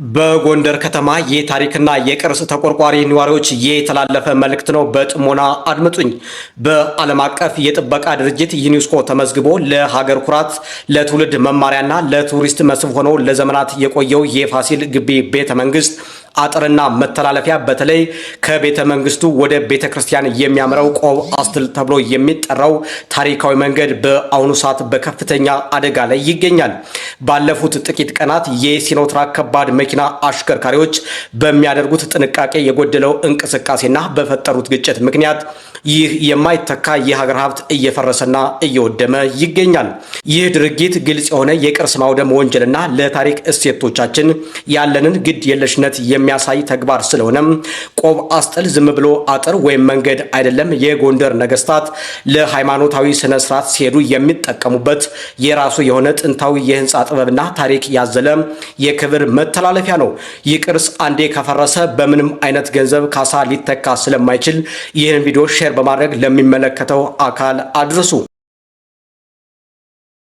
በጎንደር ከተማ የታሪክና የቅርስ ተቆርቋሪ ነዋሪዎች የተላለፈ መልእክት ነው። በጥሞና አድምጡኝ። በዓለም አቀፍ የጥበቃ ድርጅት ዩኔስኮ ተመዝግቦ ለሀገር ኩራት፣ ለትውልድ መማሪያና ለቱሪስት መስህብ ሆኖ ለዘመናት የቆየው የፋሲል ግቢ ቤተ መንግስት አጥርና መተላለፊያ በተለይ ከቤተ መንግስቱ ወደ ቤተ ክርስቲያን የሚያምረው ቆብ አስትል ተብሎ የሚጠራው ታሪካዊ መንገድ በአሁኑ ሰዓት በከፍተኛ አደጋ ላይ ይገኛል። ባለፉት ጥቂት ቀናት የሲኖትራክ ከባድ መኪና አሽከርካሪዎች በሚያደርጉት ጥንቃቄ የጎደለው እንቅስቃሴና በፈጠሩት ግጭት ምክንያት ይህ የማይተካ የሀገር ሀብት እየፈረሰና እየወደመ ይገኛል። ይህ ድርጊት ግልጽ የሆነ የቅርስ ማውደም ወንጀልና ለታሪክ እሴቶቻችን ያለንን ግድ የለሽነት የሚያሳይ ተግባር ስለሆነም ቆብ አስጥል ዝም ብሎ አጥር ወይም መንገድ አይደለም። የጎንደር ነገስታት ለሃይማኖታዊ ስነ ስርዓት ሲሄዱ የሚጠቀሙበት የራሱ የሆነ ጥንታዊ የህንፃ ጥበብና ታሪክ ያዘለ የክብር መተላለፊያ ነው። ይህ ቅርስ አንዴ ከፈረሰ በምንም አይነት ገንዘብ ካሳ ሊተካ ስለማይችል ይህን ቪዲዮ ሼር በማድረግ ለሚመለከተው አካል አድርሱ።